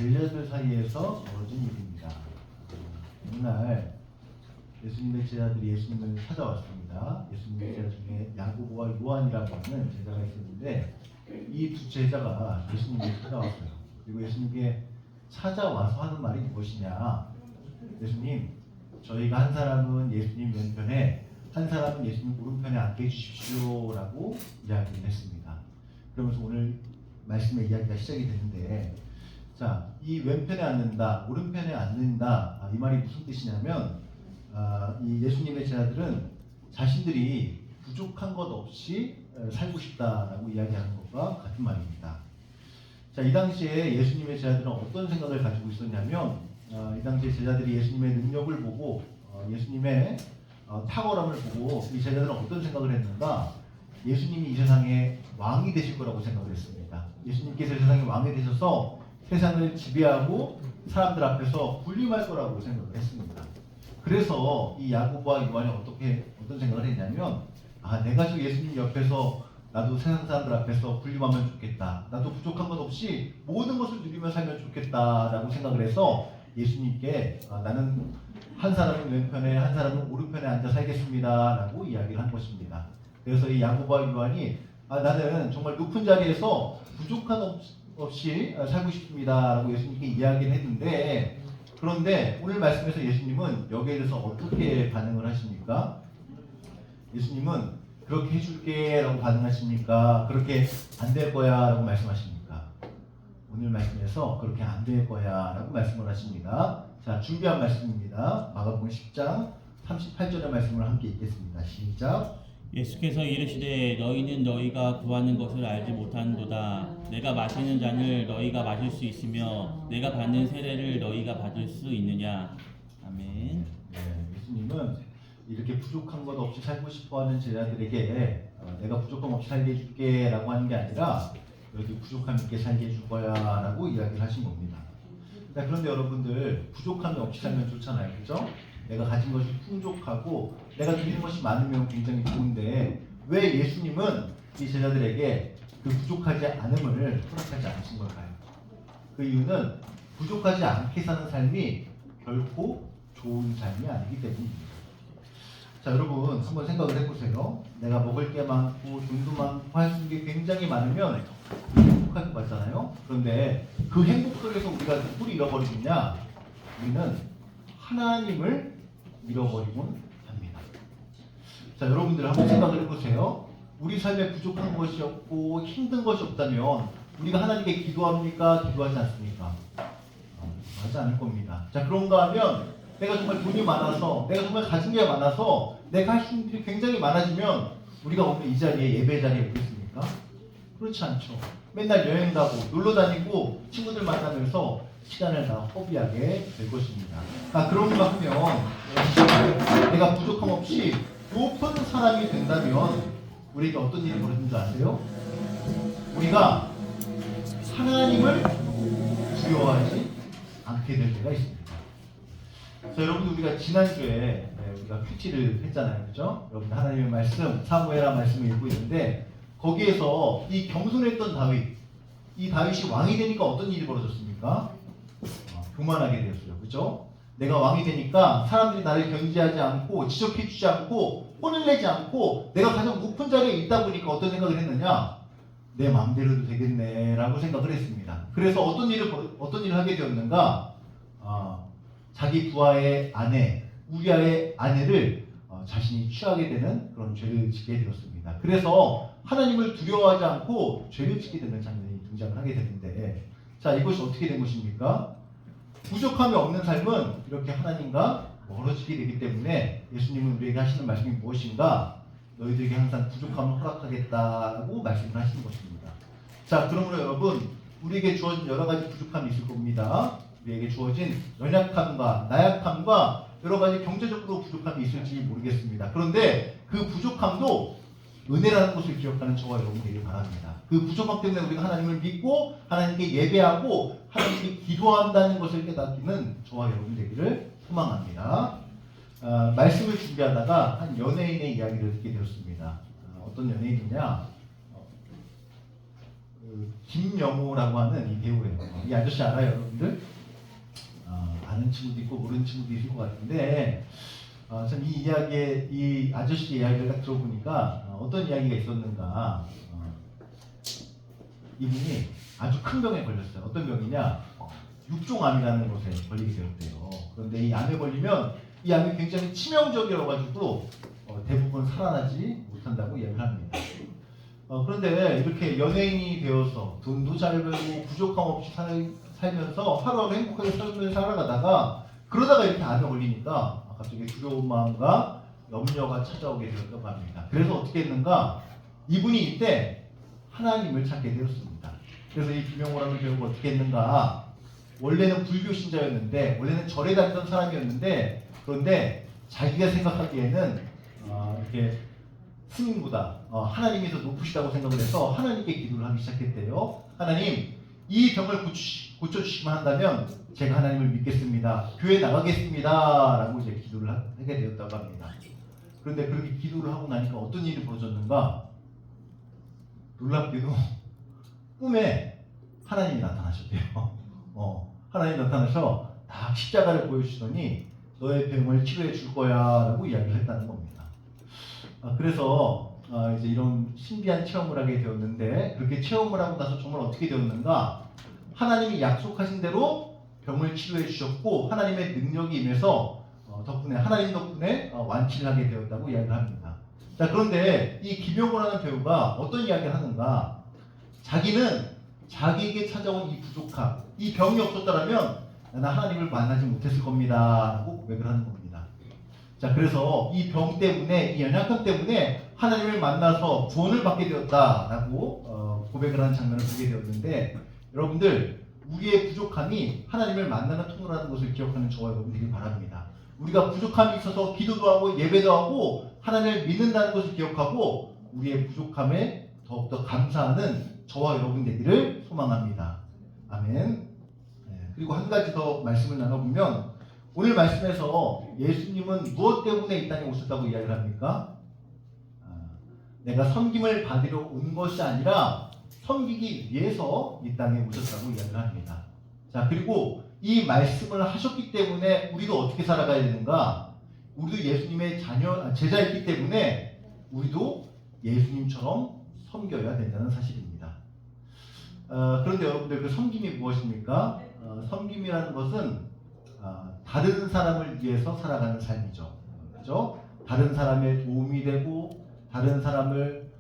제자들 사이에서 벌어진 일입니다. 어느 날 예수님의 제자들이 예수님을 찾아왔습니다. 예수님의 제자 중에 야고보와 요한이라고 하는 제자가 있었는데 이 두 제자가 예수님께 찾아왔어요. 그리고 예수님께 찾아와서 하는 말이 무엇이냐? 예수님, 저희가 한 사람은 예수님 왼편에, 한 사람은 예수님 오른편에 앉게 해주십시오라고 이야기를 했습니다. 그러면서 오늘 말씀의 이야기가 시작이 되는데, 자, 이 왼편에 앉는다, 오른편에 앉는다, 이 말이 무슨 뜻이냐면, 이 예수님의 제자들은 자신들이 부족한 것 없이 살고 싶다라고 이야기하는 것과 같은 말입니다. 자, 이 당시에 예수님의 제자들은 어떤 생각을 가지고 있었냐면, 이 당시에 제자들이 예수님의 능력을 보고 예수님의 탁월함을 보고 이 제자들은 어떤 생각을 했는가? 예수님이 이 세상의 왕이 되실 거라고 생각을 했습니다. 예수님께서 세상의 왕이 되셔서 세상을 지배하고 사람들 앞에서 군림할 거라고 생각을 했습니다. 그래서 이 야고보와 요한이 어떤 생각을 했냐면, 내가 저 예수님 옆에서 나도 세상 사람들 앞에서 군림하면 좋겠다. 나도 부족한 것 없이 모든 것을 누리며 살면 좋겠다라고 생각을 해서 예수님께 나는 한 사람은 왼편에 한 사람은 오른편에 앉아 살겠습니다라고 이야기를 한 것입니다. 그래서 이 야고보와 요한이 나는 정말 높은 자리에서 부족한 없이 살고 싶습니다라고 예수님께 이야기를 했는데, 그런데 오늘 말씀에서 예수님은 여기에 대해서 어떻게 반응을 하십니까? 예수님은 그렇게 해줄게 라고 반응하십니까? 그렇게 안 될 거야 라고 말씀하십니까? 오늘 말씀에서 그렇게 안 될 거야 라고 말씀을 하십니다. 자, 준비한 말씀입니다. 마가복음 10장 38절의 말씀을 함께 읽겠습니다. 시작. 예수께서 이르시되 너희는 너희가 구하는 것을 알지 못하는도다. 내가 마시는 잔을 너희가 마실 수 있으며 내가 받는 세례를 너희가 받을 수 있느냐. 아멘. 예수님은 이렇게 부족한 것 없이 살고 싶어하는 제자들에게 내가 부족함 없이 살게 해줄게 라고 하는 게 아니라 여기 부족함 있게 살게 해줄 거야 라고 이야기를 하신 겁니다. 자, 그런데 여러분들 부족함이 없이 살면 좋잖아요, 그죠? 내가 가진 것이 풍족하고 내가 누리는 것이 많으면 굉장히 좋은데 왜 예수님은 이 제자들에게 그 부족하지 않음을 허락하지 않으신 걸까요? 그 이유는 부족하지 않게 사는 삶이 결코 좋은 삶이 아니기 때문입니다. 자, 여러분 한번 생각을 해보세요. 내가 먹을 게 많고 돈도 많고 할 수 있는 게 굉장히 많으면 행복할 것 같잖아요. 그런데 그 행복 속에서 우리가 누구를 잃어버리느냐? 우리는 하나님을 잃어버리곤 합니다. 자, 여러분들 한번 생각을 해보세요. 우리 삶에 부족한 것이 없고 힘든 것이 없다면 우리가 하나님께 기도합니까? 기도하지 않습니까? 하지 않을 겁니다. 자, 그런가 하면 내가 정말 돈이 많아서, 내가 정말 가진 게 많아서 내가 할 수 있는 일이 굉장히 많아지면 우리가 오늘 이 자리에, 예배 자리에 오겠습니까? 그렇지 않죠. 맨날 여행 가고 놀러 다니고 친구들 만나면서 시간을 다 허비하게 될 것입니다. 그런가 하면 내가 부족함 없이 높은 사람이 된다면 우리에게 어떤 일이 벌어지는 줄 아세요? 우리가 하나님을 두려워하지 않게 될 때가 있습니다. 자, 여러분들 우리가 지난주에 우리가 큐티를 했잖아요, 그죠? 여러분 하나님의 말씀, 사무엘하 말씀을 읽고 있는데 거기에서 이 겸손했던 다윗, 이 다윗이 왕이 되니까 어떤 일이 벌어졌습니까? 교만하게 되었어요, 그죠? 내가 왕이 되니까 사람들이 나를 견제하지 않고 지적해주지 않고 혼을 내지 않고 내가 가장 높은 자리에 있다 보니까 어떤 생각을 했느냐? 내 마음대로도 되겠네 라고 생각을 했습니다. 그래서 어떤 일을 하게 되었는가? 자기 부하의 아내, 우리아의 아내를 자신이 취하게 되는 그런 죄를 짓게 되었습니다. 그래서 하나님을 두려워하지 않고 죄를 짓게 되는 장면이 등장을 하게 되는데, 자, 이것이 어떻게 된 것입니까? 부족함이 없는 삶은 이렇게 하나님과 멀어지게 되기 때문에 예수님은 우리에게 하시는 말씀이 무엇인가? 너희들에게 항상 부족함을 허락하겠다고 말씀을 하시는 것입니다. 자, 그러므로 여러분, 우리에게 주어진 여러 가지 부족함이 있을 겁니다. 우리에게 주어진 연약함과 나약함과 여러 가지 경제적으로 부족함이 있을지 모르겠습니다. 그런데 그 부족함도 은혜라는 것을 기억하는 저와 여러분 되길 바랍니다. 그 부족함 때문에 우리가 하나님을 믿고 하나님께 예배하고 하나님께 기도한다는 것을 깨닫기는 저와 여러분 되기를 소망합니다. 말씀을 준비하다가 한 연예인의 이야기를 듣게 되었습니다. 어떤 연예인이냐? 그 김명호라고 하는 이 배우예요. 이 아저씨 알아요, 여러분들? 아는 친구도 있고 모르는 친구도 있을 것 같은데 참 이 이야기에 이 아저씨 이야기를 딱 들어보니까 어떤 이야기가 있었는가. 이분이 아주 큰 병에 걸렸어요. 어떤 병이냐? 육종암이라는 것에 걸리게 되었대요. 그런데 이 암에 걸리면 이 암이 굉장히 치명적이어가지고 대부분 살아나지 못한다고 이야기를 합니다. 그런데 이렇게 연예인이 되어서 돈도 잘 벌고 부족함 없이 살면서 하루하루 행복하게 살아가다가 그러다가 이렇게 암에 걸리니까 갑자기 두려운 마음과 염려가 찾아오게 되었다고 합니다. 그래서 어떻게 했는가? 이분이 이때 하나님을 찾게 되었습니다. 그래서 이 김영호라는 배우가 어떻게 했는가? 원래는 불교 신자였는데 원래는 절에 다니던 사람이었는데 그런데 자기가 생각하기에는 이렇게 스님보다 하나님이 더 높으시다고 생각을 해서 하나님께 기도를 하기 시작했대요. 하나님, 이 병을 고쳐주시기만 한다면 제가 하나님을 믿겠습니다. 교회 나가겠습니다. 라고 이제 기도를 하게 되었다고 합니다. 그런데 그렇게 기도를 하고 나니까 어떤 일이 벌어졌는가? 놀랍게도 꿈에 하나님이 나타나셨대요. 하나님이 나타나서 다 십자가를 보여주시더니 너의 병을 치료해 줄 거야 라고 이야기를 했다는 겁니다. 그래서 이제 이런 신비한 체험을 하게 되었는데 그렇게 체험을 하고 나서 정말 어떻게 되었는가? 하나님이 약속하신 대로 병을 치료해 주셨고 하나님의 능력이 임해서 하나님 덕분에 완치를 하게 되었다고 이야기를 합니다. 자, 그런데 이 김용호라는 배우가 어떤 이야기를 하는가? 자기는 자기에게 찾아온 이 부족함, 이 병이 없었다면 나는 하나님을 만나지 못했을 겁니다 라고 고백을 하는 겁니다. 자, 그래서 이 병 때문에, 이 연약함 때문에 하나님을 만나서 구원을 받게 되었다라고 고백을 하는 장면을 보게 되었는데 여러분들, 우리의 부족함이 하나님을 만나는 통로라는 것을 기억하는 저와 여러분들이 바랍니다. 우리가 부족함이 있어서 기도도 하고 예배도 하고 하나님을 믿는다는 것을 기억하고 우리의 부족함에 더욱더 감사하는 저와 여러분 되기를 소망합니다. 아멘. 그리고 한 가지 더 말씀을 나눠보면 오늘 말씀에서 예수님은 무엇 때문에 이 땅에 오셨다고 이야기를 합니까? 내가 섬김을 받으려 온 것이 아니라 섬기기 위해서 이 땅에 오셨다고 이야기를 합니다. 자, 그리고 이 말씀을 하셨기 때문에 우리도 어떻게 살아가야 되는가? 우리도 예수님의 제자이기 때문에 우리도 예수님처럼 섬겨야 된다는 사실입니다. 그런데 여러분들, 그 섬김이 무엇입니까? 섬김이라는 것은 다른 사람을 위해서 살아가는 삶이죠. 그죠? 다른 사람의 도움이 되고 다른 사람을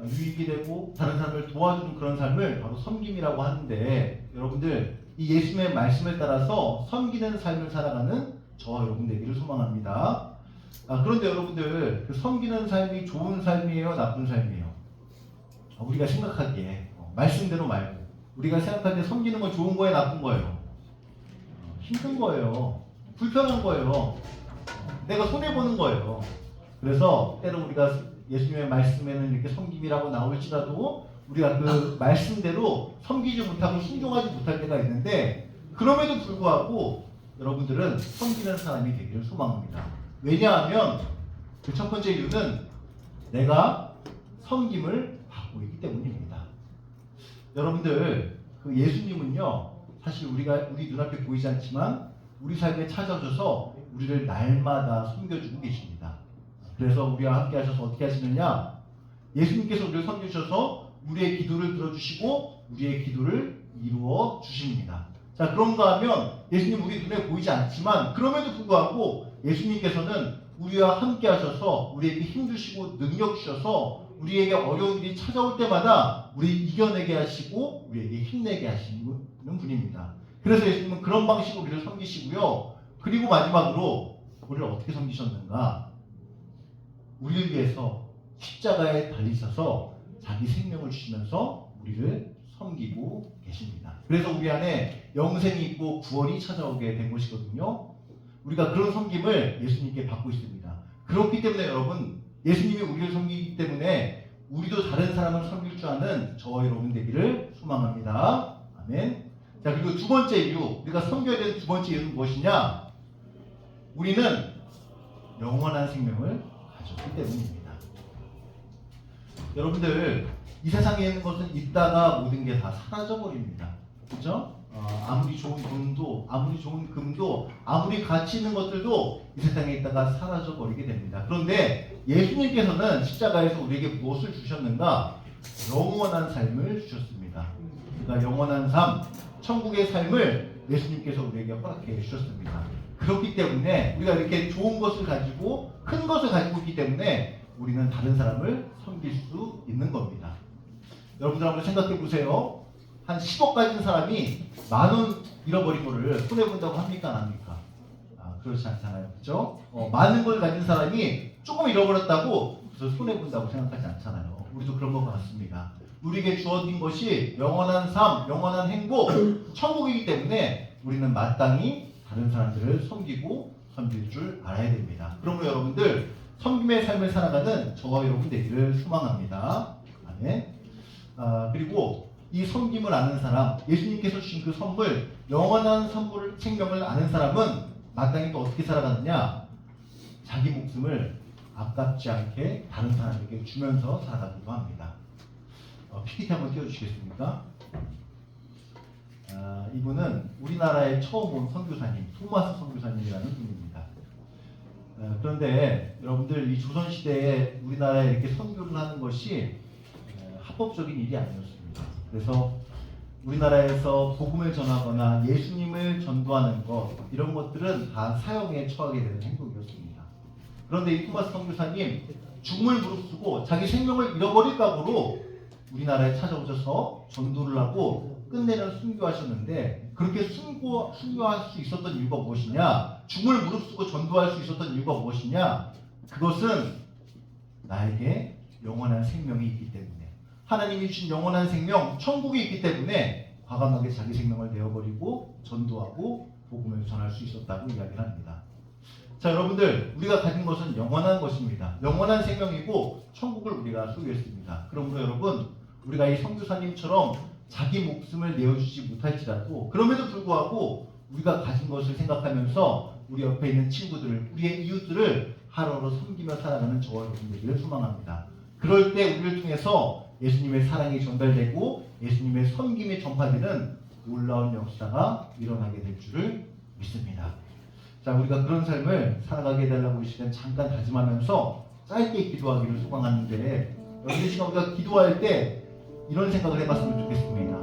유익이 되고 다른 사람을 도와주는 그런 삶을 바로 섬김이라고 하는데 여러분들, 이 예수님의 말씀에 따라서 섬기는 삶을 살아가는 저와 여러분 되기를 소망합니다. 그런데 여러분들, 그 섬기는 삶이 좋은 삶이에요? 나쁜 삶이에요? 우리가 생각하기에 말씀대로 말고 우리가 생각할 때 섬기는 건 좋은 거예요? 나쁜 거예요? 힘든 거예요. 불편한 거예요. 내가 손해보는 거예요. 그래서 때로 우리가 예수님의 말씀에는 이렇게 섬김이라고 나올지라도 우리가 그 말씀대로 섬기지 못하고 순종하지 못할 때가 있는데 그럼에도 불구하고 여러분들은 섬기는 사람이 되기를 소망합니다. 왜냐하면 그 첫 번째 이유는 내가 섬김을 받고 있기 때문입니다. 여러분들, 그 예수님은요, 사실 우리 눈앞에 보이지 않지만 우리 삶에 찾아오셔서 우리를 날마다 섬겨주고 계십니다. 그래서 우리와 함께 하셔서 어떻게 하시느냐? 예수님께서 우리를 섬겨주셔서 우리의 기도를 들어주시고 우리의 기도를 이루어 주십니다. 자, 그런가 하면 예수님 우리 눈에 보이지 않지만 그럼에도 불구하고 예수님께서는 우리와 함께 하셔서 우리에게 힘주시고 능력 주셔서 우리에게 어려운 일이 찾아올 때마다 우리 이겨내게 하시고 우리에게 힘내게 하시는 분입니다. 그래서 예수님은 그런 방식으로 우리를 섬기시고요. 그리고 마지막으로 우리를 어떻게 섬기셨는가? 우리를 위해서 십자가에 달리셔서 자기 생명을 주시면서 우리를 섬기고 계십니다. 그래서 우리 안에 영생이 있고 구원이 찾아오게 된 것이거든요. 우리가 그런 섬김을 예수님께 받고 있습니다. 그렇기 때문에 여러분, 예수님이 우리를 섬기기 때문에 우리도 다른 사람을 섬길 줄 아는 저와 여러분 되기를 소망합니다. 아멘. 자, 그리고 두 번째 이유, 우리가 섬겨야 되는 두 번째 이유는 무엇이냐? 우리는 영원한 생명을 가졌기 때문입니다. 여러분들, 이 세상에 있는 것은 있다가 모든 게 다 사라져 버립니다. 그죠? 아무리 좋은 돈도, 아무리 좋은 금도, 아무리 가치 있는 것들도 이 세상에 있다가 사라져 버리게 됩니다. 그런데 예수님께서는 십자가에서 우리에게 무엇을 주셨는가? 영원한 삶을 주셨습니다. 그러니까 영원한 삶, 천국의 삶을 예수님께서 우리에게 허락해 주셨습니다. 그렇기 때문에 우리가 이렇게 좋은 것을 가지고 큰 것을 가지고 있기 때문에 우리는 다른 사람을 섬길 수 있는 겁니다. 여러분들 한번 생각해 보세요. 한 10억 가진 사람이 10,000원 잃어버린 거를 손해본다고 합니까? 안 합니까? 그렇지 않잖아요. 그죠? 많은 걸 가진 사람이 조금 잃어버렸다고 그래서 손해본다고 생각하지 않잖아요. 우리도 그런 것 같습니다. 우리에게 주어진 것이 영원한 삶, 영원한 행복, 천국이기 때문에 우리는 마땅히 다른 사람들을 섬기고 섬길 줄 알아야 됩니다. 그러므로 여러분들 섬김의 삶을 살아가는 저와 여러분 되기를 소망합니다. 아멘. 그리고 이 섬김을 아는 사람, 예수님께서 주신 그 선물, 영원한 선물, 생명을 아는 사람은 마땅히 또 어떻게 살아가느냐? 자기 목숨을 아깝지 않게 다른 사람에게 주면서 살아가기도 합니다. PPT 한번 띄워주시겠습니까? 이분은 우리나라에 처음 온 선교사님, 토마스 선교사님이라는 분입니다. 그런데 여러분들 이 조선시대에 우리나라에 이렇게 선교를 하는 것이 합법적인 일이 아니었습니다. 그래서 우리나라에서 복음을 전하거나 예수님을 전도하는 것, 이런 것들은 다 사형에 처하게 되는 행동이었습니다. 그런데 이 토마스 선교사님 죽음을 무릅쓰고 자기 생명을 잃어버릴 각오로 우리나라에 찾아오셔서 전도를 하고 끝내는 순교하셨는데, 그렇게 순교할 수 있었던 이유가 무엇이냐? 죽음을 무릅쓰고 전도할 수 있었던 이유가 무엇이냐? 그것은 나에게 영원한 생명이 있기 때문에, 하나님이 주신 영원한 생명, 천국이 있기 때문에 과감하게 자기 생명을 내어버리고 전도하고 복음을 전할 수 있었다고 이야기를 합니다. 자, 여러분들, 우리가 가진 것은 영원한 것입니다. 영원한 생명이고 천국을 우리가 소유했습니다. 그러므로 여러분, 우리가 이 선교사님처럼 자기 목숨을 내어주지 못할지라도, 그럼에도 불구하고 우리가 가진 것을 생각하면서 우리 옆에 있는 친구들을, 우리의 이웃들을 하루하루 섬기며 살아가는 저와 여러분 되기를 소망합니다. 그럴 때 우리를 통해서 예수님의 사랑이 전달되고 예수님의 섬김이 전파되는 놀라운 역사가 일어나게 될 줄을 믿습니다. 자, 우리가 그런 삶을 살아가게 해달라고 이 시간 잠깐 다짐하면서 짧게 기도하기를 소망하는데, 여러분 이 시간 우리가 기도할 때 이런 생각을 해봤으면 좋겠습니다.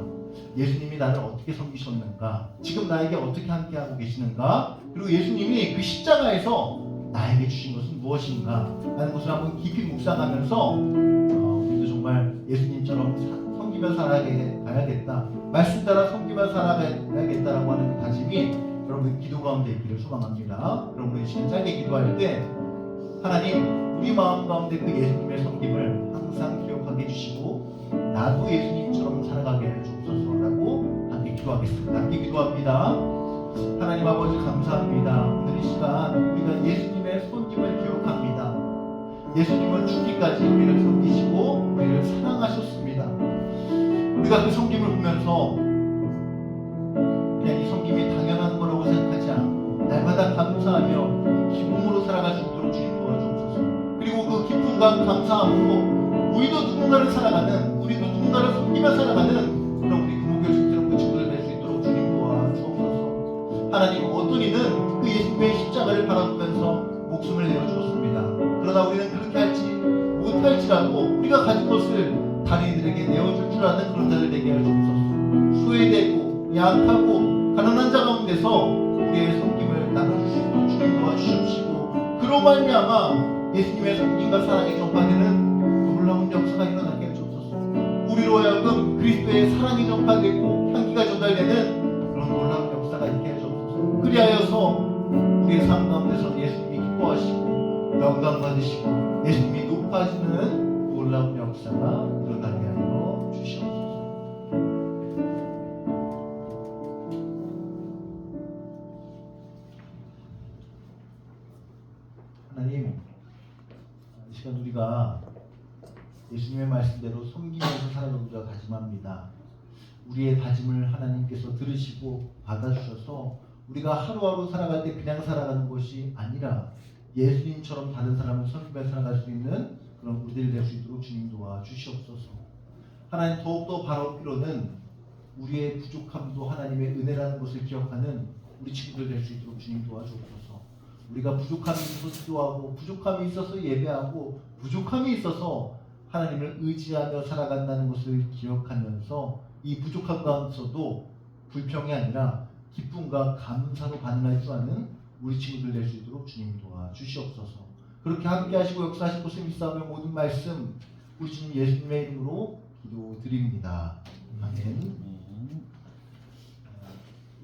예수님이 나를 어떻게 섬기셨는가? 지금 나에게 어떻게 함께하고 계시는가? 그리고 예수님이 그 십자가에서 나에게 주신 것은 무엇인가? 라는 것을 한번 깊이 묵상하면서 우리도 정말 예수님처럼 섬기며 살아가야겠다, 말씀 따라 섬기며 살아가야겠다라고 하는 그 다짐이 여러분 기도 가운데 있기를 소망합니다. 여러분 이 시간 짧게 기도할 때 하나님, 우리 마음 가운데 그 예수님의 섬김을 항상 기억하게 해주시고 나도 예수님처럼 살아가게 해주옵소서라고 함께 기도하겠습니다. 함께 기도합니다. 하나님 아버지 감사합니다. 오늘 이 시간 우리가 예수님의 섬김을 기억합니다. 예수님은 죽기까지 우리를 섬기시고 우리를 사랑하셨습니다. 우리가 그 섬김을 보면서 그냥 이 섬김이 당연한 거라고 생각하지 않고 날마다 감사하며 기쁨으로 살아갈 수 있도록 주님 도와주옵소서. 그리고 그 기쁨과 감사함으로 우리도 누군가를 살아가는, 우리도 누군가를 섬기며 살아가는 그런 우리 부모교회 중들은 그 친구들 될 수 있도록 주님 도와주옵소서. 하나님, 어떤 이는 그 예수님의 십자가를 바라보면서 목숨을 내어주었습니다. 그러나 우리는 그렇게 할지 못할지라도 우리가 가진 것을 다른 이들에게 내어줄 줄 아는 그런 자들 되게 하옵소서. 소외되고 약하고 가난한 자 가운데서 우리의 섬김을 나눠줄 수 있도록 주님 도와주시옵시고, 그로 말미암아 예수님의 섬김과 사랑이 전파되는 놀라운 역사가 일어나게 해주옵소서. 우리로 하여금 그리스도의 사랑이 전파되고 향기가 전달되는 그런 놀라운 역사가 있게 해주옵소서. 그리하여서 우리의 삶 가운데서 예수님이 기뻐하시고 영광 받으시고 예수님이 높아지는 놀라운 역사가 일어나게 하여 주시옵소서. 하나님, 이 시간 우리가 예수님의 말씀대로 섬기면서 살아가고자 다짐합니다. 우리의 다짐을 하나님께서 들으시고 받아주셔서 우리가 하루하루 살아갈 때 그냥 살아가는 것이 아니라 예수님처럼 다른 사람을 섬기며 살아갈 수 있는 그런 우리들이 될 수 있도록 주님 도와주시옵소서. 하나님 더욱더 바로 필요는 우리의 부족함도 하나님의 은혜라는 것을 기억하는 우리 친구들 될 수 있도록 주님 도와주옵소서. 우리가 부족함이 있어서 기도하고 부족함이 있어서 예배하고 부족함이 있어서 하나님을 의지하며 살아간다는 것을 기억하면서 이 부족함 가운데서도 불평이 아니라 기쁨과 감사로 반응할 줄 아는 우리 친구들 될 수 있도록 주님 도와주시옵소서. 그렇게 함께 하시고 역사하실 것을 믿사오며 모든 말씀 우리 주님 예수님의 이름으로 기도드립니다. 아멘.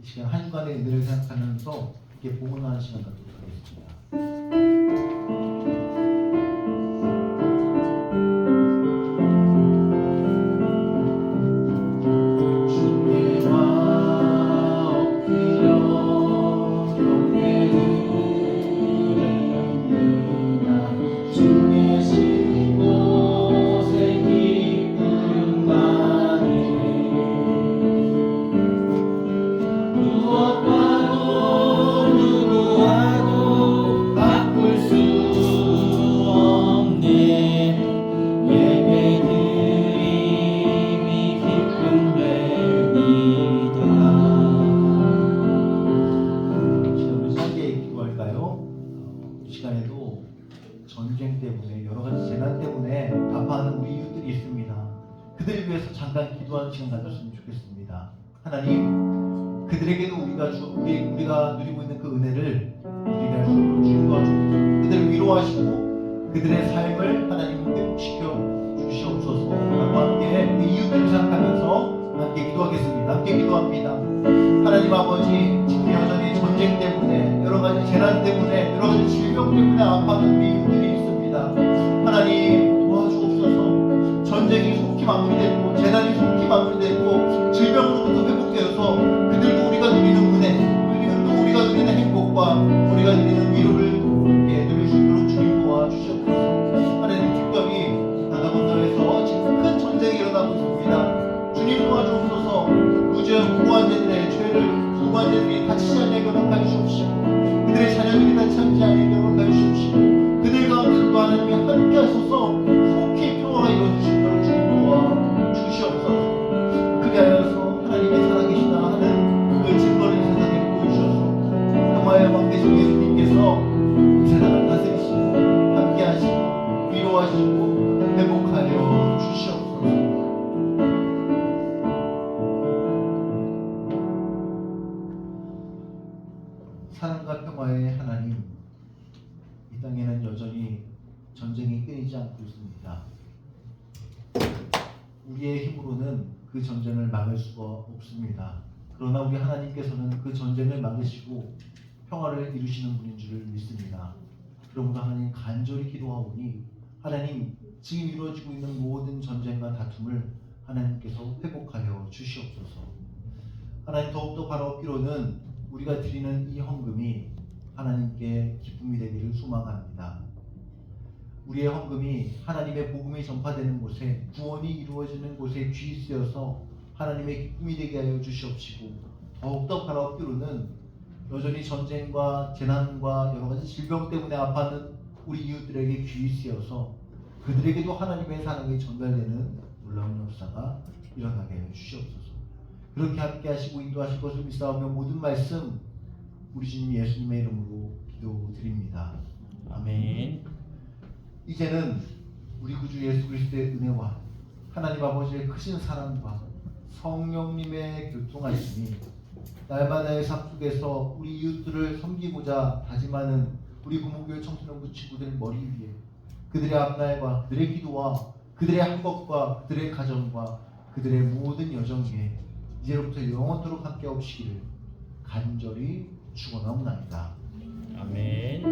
이 시간 한 주간의 은혜를 생각하면서 이렇게 봉헌하는 시간 갖도록 하겠습니다. 전쟁 때문에 여러 가지 재난 때문에 아파하는 우리 이웃들이 있습니다. 그들을 위해서 잠깐 기도하는 시간 가졌으면 좋겠습니다. 하나님, 그들에게도 우리가 누리고 있는 그 은혜를 우리가 할 수 있도록 주님 도와주옵소서. 그들을 위로하시고 그들의 삶을 하나님 회복시켜 주시옵소서. 라고 함께 우리 이웃들을 생각하면서 함께 기도하겠습니다. 함께 기도합니다. 하나님 아버지, 지금 여전히 전쟁 때문에 여러 가지 재난 때문에 여러 가지 질병 때문에 아파하는 우리 이웃들이 있습니다. 하나님 도와주옵소서. 전쟁이 속히 마무리되고 재난이 속히 마무리되고 질병으로부터 회복되어서 그들도 우리가 누리는 은혜, 그들도 우리가 누리는 행복과 우리가 누리는 위로를 함께 누릴 수 있도록 주님 도와주시옵소서. 하나님, 특별히 나가본도에서 지금 큰 전쟁이 일어나고 있습니다. 주님 도와주옵소서. 무죄한 무고한자들의 죄를 무고한자들이 다치지 않게 허락하여 주옵시고 그들의 자녀들이 다치지 않게 허락하여 주옵시고 그들 가운데서도 하나님이 함께 하셔서 속히 평화가 이루어지시도록 주님 도와주시옵소서. 그게 하여서 하나님이 살아계시다 하는 그 증거를 이 세상에 보여주셔서 평화의 왕 되신 예수님께서 이 세상을 다스리시고 함께 하시고 위로하시고 회복하여 주시옵소서. 사랑과 평화의 하나님, 이 땅에는 여전히 전쟁이 끊이지 않고 있습니다. 우리의 힘으로는 그 전쟁을 막을 수가 없습니다. 그러나 우리 하나님께서는 그 전쟁을 막으시고 평화를 이루시는 분인 줄을 믿습니다. 그러므로 하나님 간절히 기도하오니 하나님, 지금 이루어지고 있는 모든 전쟁과 다툼을 하나님께서 회복하여 주시옵소서. 하나님, 더욱더 바로 얻기로는 우리가 드리는 이 헌금이 하나님께 기쁨이 되기를 소망합니다. 우리의 헌금이 하나님의 복음이 전파되는 곳에, 구원이 이루어지는 곳에 귀히 쓰여서 하나님의 기쁨이 되게 하여 주시옵시고 더욱더 바로 얻기로는 여전히 전쟁과 재난과 여러 가지 질병 때문에 아파하는 우리 이웃들에게 귀히 쓰여서 그들에게도 하나님의 사랑이 전달되는 놀라운 역사가 일어나게 하여 주시옵소서. 그렇게 함께 하시고 인도하실 것을 믿사오며 모든 말씀 우리 주님 예수님의 이름으로 기도드립니다. 아멘. 이제는 우리 구주 예수 그리스도의 은혜와 하나님 아버지의 크신 사랑과 성령님의 교통하심이 날마다의 삶 속에서 우리 이웃들을 섬기고자 다짐하는 우리 구목교회 청소년부 친구들 머리 위에 그들의 앞날과 그들의 기도와 그들의 학업과 그들의 가정과 그들의 모든 여정에 이제로부터 영원토록 함께 없시기를 간절히 축원하옵나이다. 아멘.